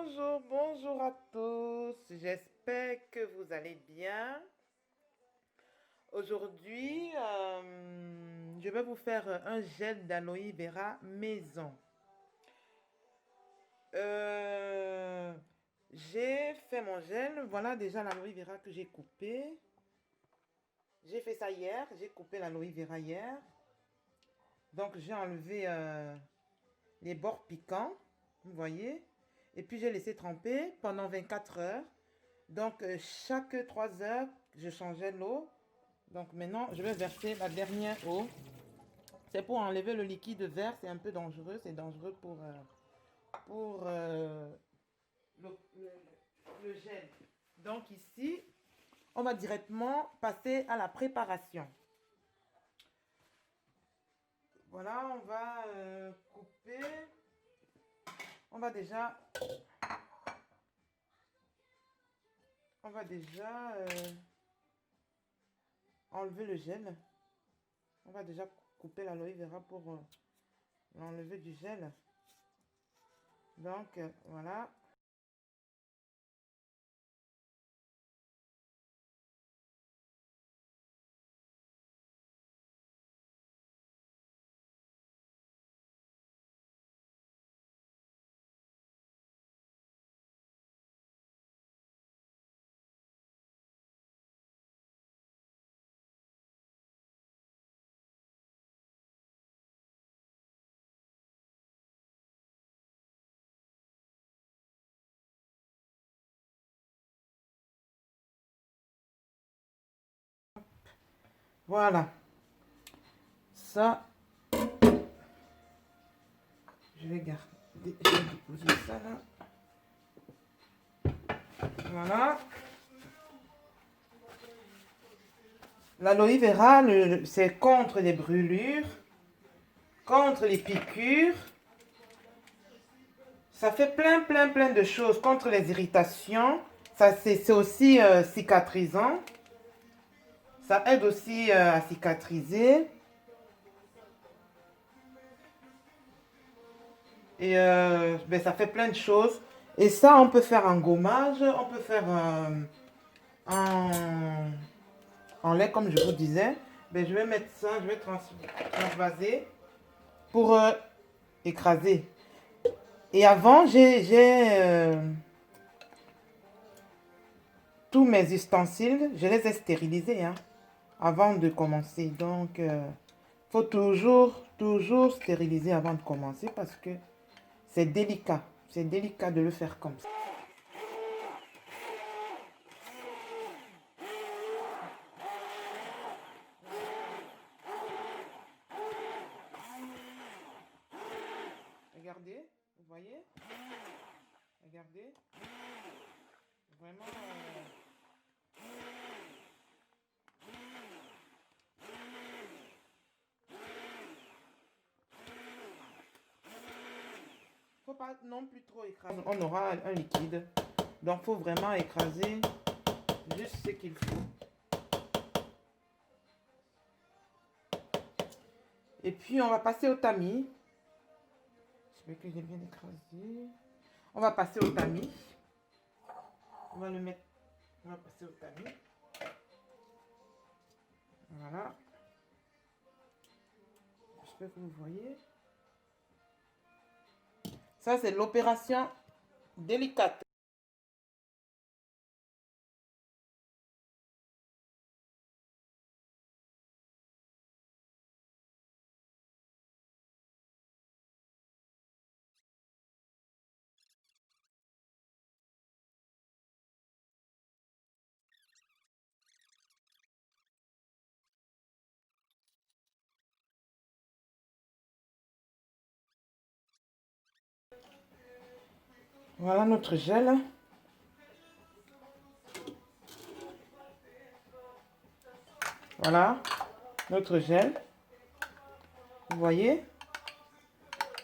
Bonjour, bonjour à tous. J'espère que vous allez bien. Aujourd'hui, je vais vous faire un gel d'aloe vera maison. Euh, j'ai fait mon gel. Voilà déjà l'aloe vera que j'ai coupé. J'ai fait ça hier. J'ai coupé l'aloe vera hier. Donc j'ai enlevé les bords piquants. Vous voyez. Et puis j'ai laissé tremper pendant 24 heures. Donc, chaque 3 heures, je changeais l'eau. Donc, maintenant, je vais verser la dernière eau. C'est pour enlever le liquide vert. C'est un peu dangereux. C'est dangereux pour le gel. Donc, ici, on va directement passer à la préparation. Voilà, on va couper. On va déjà... enlever le gel. On va déjà couper l'aloe vera pour l'enlever du gel. Donc, voilà. Voilà. Ça, je vais garder. Je vais déposer ça là. Voilà. L'aloe vera, c'est contre les brûlures, contre les piqûres. Ça fait plein de choses contre les irritations. Ça, c'est aussi cicatrisant. Ça aide aussi à cicatriser. Et ben, ça fait plein de choses. Et ça, on peut faire un gommage. On peut faire en lait, comme je vous disais. Ben, je vais mettre ça, je vais transvaser pour écraser. Et avant, j'ai tous mes ustensiles, je les ai stérilisés hein, avant de commencer. Donc, faut toujours stériliser avant de commencer parce que c'est délicat. C'est délicat de le faire comme ça. Regardez, vous voyez? Regardez. Vraiment... faut pas non plus trop écraser. On aura un liquide. Donc, faut vraiment écraser juste ce qu'il faut. Et puis, on va passer au tamis. Je veux que j'ai bien écrasé. On va passer au tamis. On va le mettre. On va passer au tamis. Voilà. J'espère que vous voyez. Ça, c'est l'opération délicate. Voilà notre gel. Voilà notre gel. Vous voyez?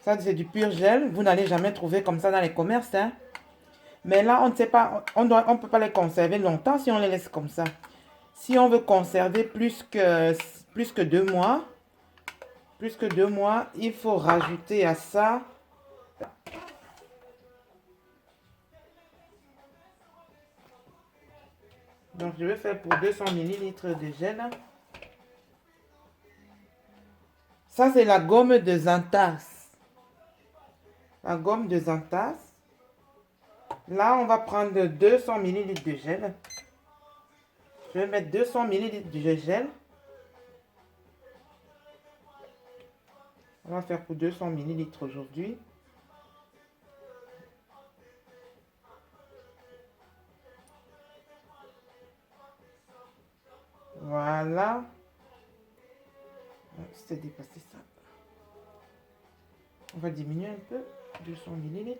Ça, c'est du pur gel. Vous n'allez jamais trouver comme ça dans les commerces. Hein? Mais là, on ne sait pas, on ne peut pas les conserver longtemps si on les laisse comme ça. Si on veut conserver plus que 2 mois, il faut rajouter à ça Donc, je vais faire pour 200 ml de gel. Ça, c'est la gomme de Xantas. La gomme de Xantas. Là, on va prendre 200 ml de gel. Je vais mettre 200 ml de gel. On va faire pour 200 ml aujourd'hui. Voilà. C'est dépassé ça. On va diminuer un peu. 200 ml.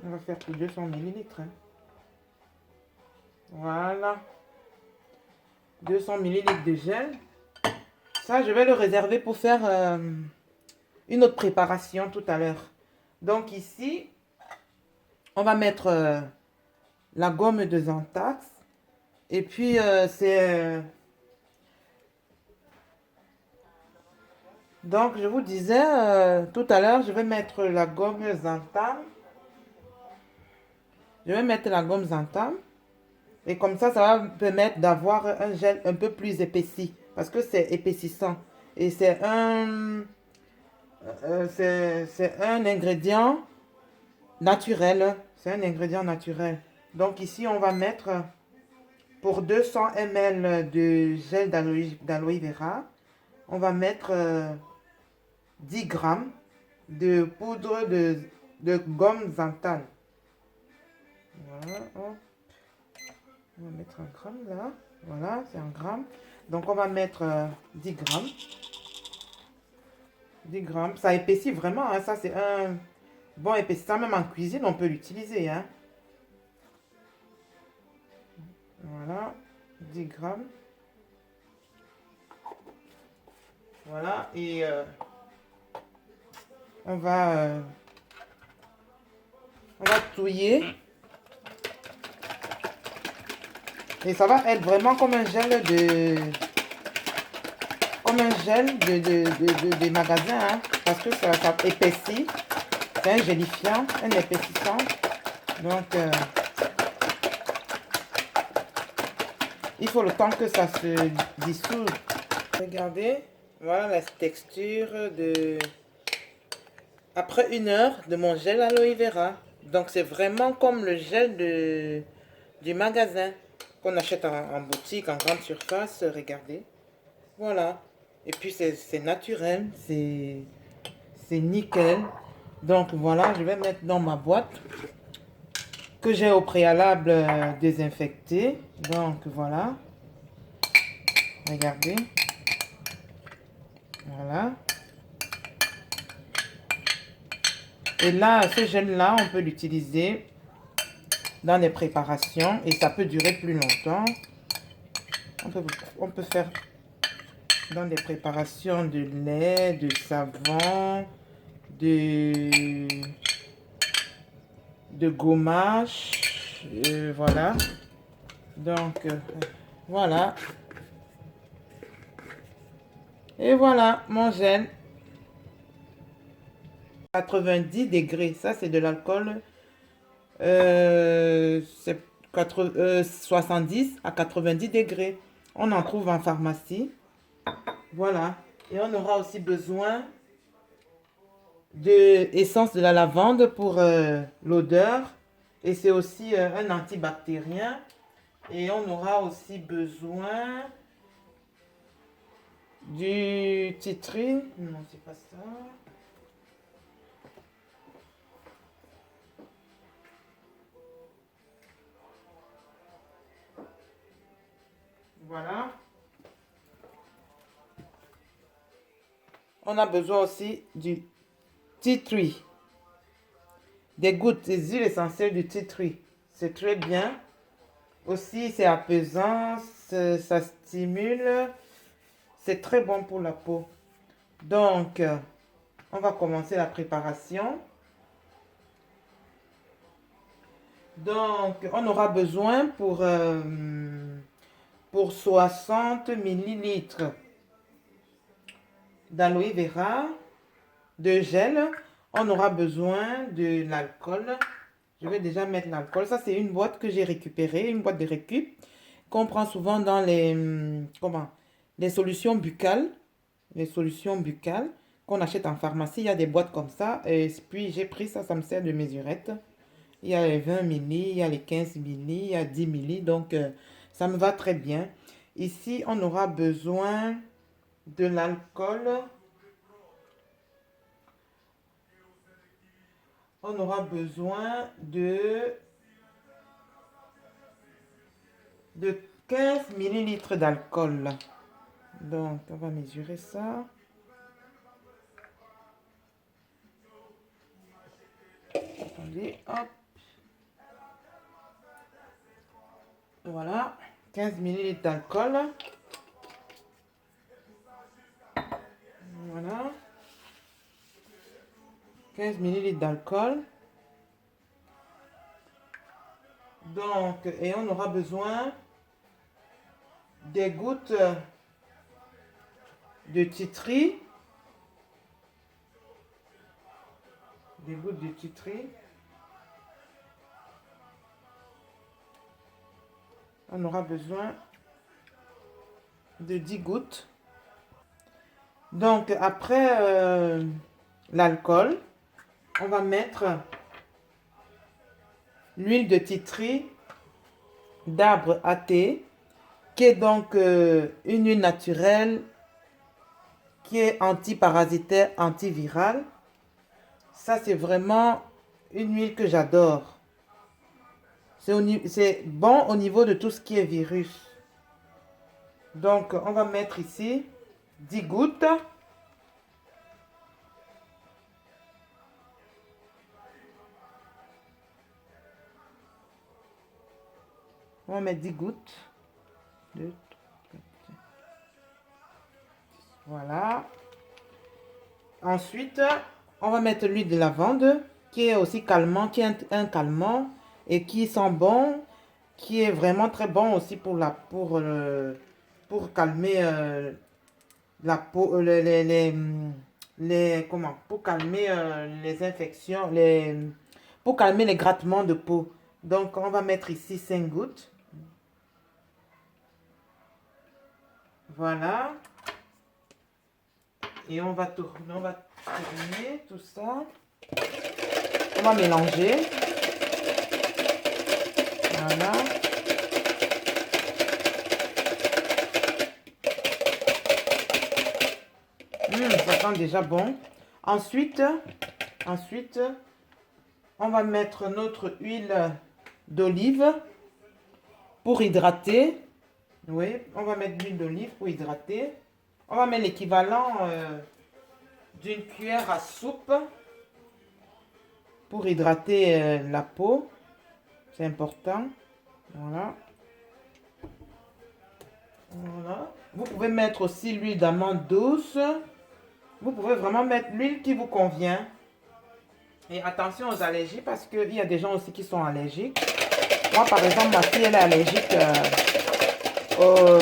On va faire pour 200 ml. Hein. Voilà. 200 ml de gel. Ça, je vais le réserver pour faire une autre préparation tout à l'heure. Donc ici, on va mettre la gomme de Xantas. Et puis, c'est... donc, je vous disais, tout à l'heure, je vais mettre la gomme Xantas. Je vais mettre la gomme Xantas. Et comme ça va me permettre d'avoir un gel un peu plus épaissi. Parce que c'est épaississant. Et c'est un ingrédient naturel. C'est un ingrédient naturel. Donc ici, on va mettre pour 200 ml de gel d'aloe vera, on va mettre 10 grammes de poudre de gomme Xantas. Voilà, hop. On va mettre un gramme là. Voilà, c'est un gramme. Donc on va mettre 10 grammes. 10 grammes. Ça épaissit vraiment. Hein. Ça, c'est un bon épaississant. Même en cuisine, on peut l'utiliser. Hein. Voilà. 10 grammes. Voilà. Et on va touiller. Et ça va être vraiment comme un gel de magasin, hein, parce que ça épaissit. C'est un gélifiant, un épaississant. Donc, il faut le temps que ça se dissout. Regardez, voilà la texture de... après 1 heure de mon gel aloe vera. Donc, c'est vraiment comme le gel du magasin qu'on achète en boutique, en grande surface. Regardez. Voilà. Et puis, c'est naturel. C'est nickel. Donc, voilà. Je vais mettre dans ma boîte que j'ai au préalable désinfecté. Donc, voilà. Regardez. Voilà. Et là, ce gel-là, on peut l'utiliser dans les préparations et ça peut durer plus longtemps. On peut faire dans des préparations de lait, de savon, de gommage. Voilà. Donc, voilà. Et voilà mon gel. 90 degrés. Ça, c'est de l'alcool. C'est 70 à 90 degrés. On en trouve en pharmacie. Voilà. Et on aura aussi besoin de essence de la lavande pour l'odeur. Et c'est aussi un antibactérien. Et on aura aussi besoin du tea tree. Non, c'est pas ça. Voilà. On a besoin aussi du tea tree. Des gouttes, des huiles essentielles du tea tree. C'est très bien. Aussi, c'est apaisant, ça stimule. C'est très bon pour la peau. Donc, on va commencer la préparation. Donc, on aura besoin pour 60 ml d'aloe vera, de gel. On aura besoin de l'alcool. Je vais déjà mettre l'alcool. Ça, c'est une boîte que j'ai récupérée, une boîte de récup qu'on prend souvent dans les solutions buccales. Les solutions buccales qu'on achète en pharmacie. Il y a des boîtes comme ça. Et puis, j'ai pris ça, ça me sert de mesurette. Il y a les 20 milli, il y a les 15 milli, il y a 10 milli. Donc, ça me va très bien. Ici, on aura besoin de l'alcool. On aura besoin de 15 millilitres d'alcool. Donc, on va mesurer ça. Attendez, hop. Voilà, 15 millilitres d'alcool. Voilà. 15 millilitres d'alcool. Donc, et on aura besoin des gouttes de titri. Des gouttes de titri. On aura besoin de 10 gouttes. Donc, après l'alcool, on va mettre l'huile de titri d'arbre à thé, qui est donc une huile naturelle qui est antiparasitaire, antivirale. Ça, c'est vraiment une huile que j'adore. C'est bon au niveau de tout ce qui est virus. Donc, on va mettre ici 10 gouttes. On va mettre 10 gouttes. 2, 3, 4, voilà. Ensuite, on va mettre l'huile de lavande, qui est aussi calmant, qui est un calmant et qui sent bon, qui est vraiment très bon aussi pour calmer la peau, pour calmer les infections, pour calmer les grattements de peau. Donc, on va mettre ici 5 gouttes. Voilà. Et on va tourner tout ça. On va mélanger. Voilà. Ça sent déjà bon. Ensuite, on va mettre notre huile d'olive pour hydrater. Oui, on va mettre l'huile d'olive pour hydrater. On va mettre l'équivalent d'une cuillère à soupe pour hydrater la peau. C'est important. Voilà. Voilà. Vous pouvez mettre aussi l'huile d'amande douce. Vous pouvez vraiment mettre l'huile qui vous convient. Et attention aux allergies parce qu'il y a des gens aussi qui sont allergiques. Moi, par exemple, ma fille, elle est allergique aux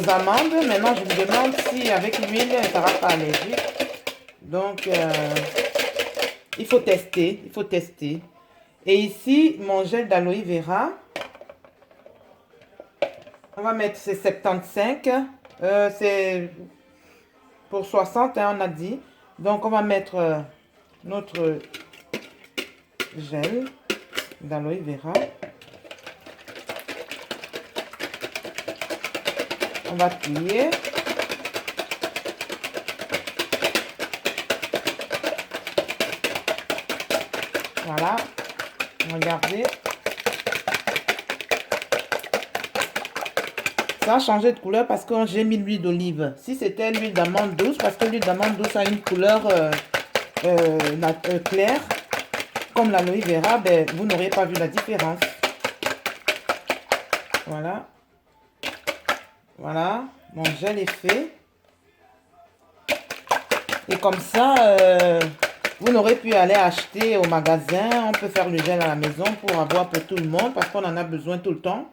amandes. Maintenant, je me demande si avec l'huile, elle ne sera pas allergique. Donc, il faut tester. Il faut tester. Et ici, mon gel d'aloe vera. On va mettre ces 75. C'est pour 60, hein, on a dit. Donc, on va mettre notre gel d'aloe vera. On va plier. Voilà. Regardez. Ça a changé de couleur parce que j'ai mis l'huile d'olive. Si c'était l'huile d'amande douce, parce que l'huile d'amande douce a une couleur claire, comme l'aloe vera, ben, vous n'auriez pas vu la différence. Voilà. Voilà. Mon gel est fait. Et comme ça, vous n'aurez pu aller acheter au magasin. On peut faire le gel à la maison pour avoir pour tout le monde parce qu'on en a besoin tout le temps.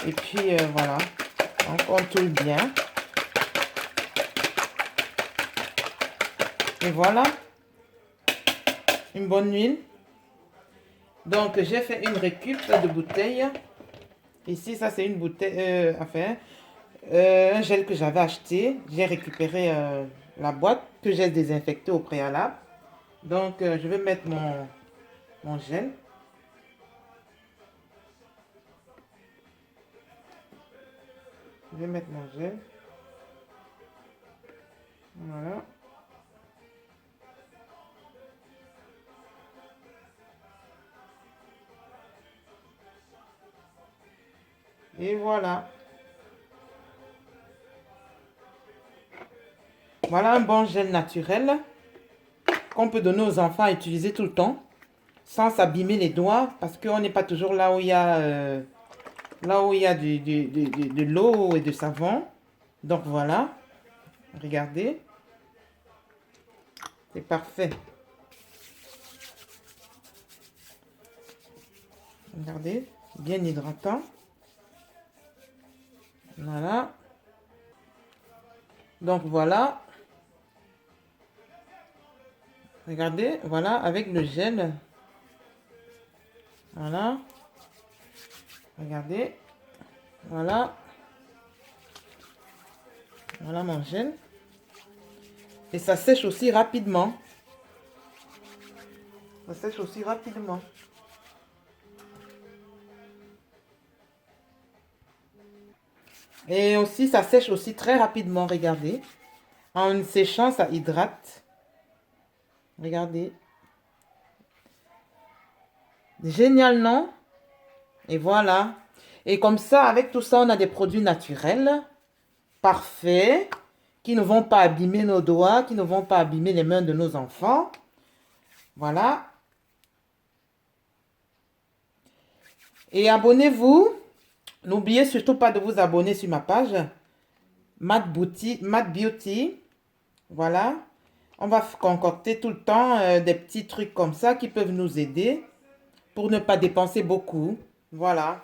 Et puis, voilà. Donc, on tourne bien. Et voilà. Une bonne huile. Donc, j'ai fait une récup de bouteilles. Ici, ça, c'est une bouteille, enfin, un gel que j'avais acheté. J'ai récupéré la boîte que j'ai désinfectée au préalable. Donc, je vais mettre mon gel. Je vais mettre mon gel. Voilà. Et voilà. Voilà un bon gel naturel qu'on peut donner aux enfants à utiliser tout le temps sans s'abîmer les doigts parce qu'on n'est pas toujours là où il y a, de l'eau et du savon. Donc voilà. Regardez. C'est parfait. Regardez. Bien hydratant. Voilà. Donc voilà. Regardez. Voilà. Avec le gel. Voilà. Regardez. Voilà. Voilà mon gel. Et ça sèche aussi rapidement. Ça sèche aussi rapidement. Et aussi, ça sèche aussi très rapidement, regardez. En séchant, ça hydrate. Regardez. Génial, non? Et voilà. Et comme ça, avec tout ça, on a des produits naturels, parfaits, qui ne vont pas abîmer nos doigts, qui ne vont pas abîmer les mains de nos enfants. Voilà. Et abonnez-vous. N'oubliez surtout pas de vous abonner sur ma page Matt Beauty. Voilà. On va concocter tout le temps des petits trucs comme ça qui peuvent nous aider pour ne pas dépenser beaucoup. Voilà.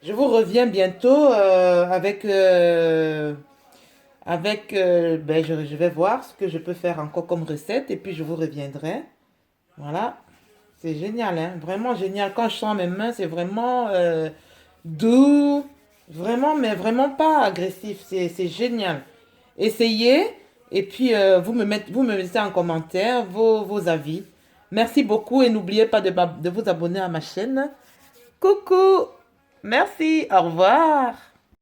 Je vous reviens bientôt je vais voir ce que je peux faire encore comme recette et puis je vous reviendrai. Voilà. C'est génial, hein? Vraiment génial. Quand je sens mes mains, c'est vraiment doux. Vraiment, mais vraiment pas agressif. C'est génial. Essayez et puis vous me mettez en commentaire vos avis. Merci beaucoup et n'oubliez pas de vous abonner à ma chaîne. Coucou! Merci, au revoir!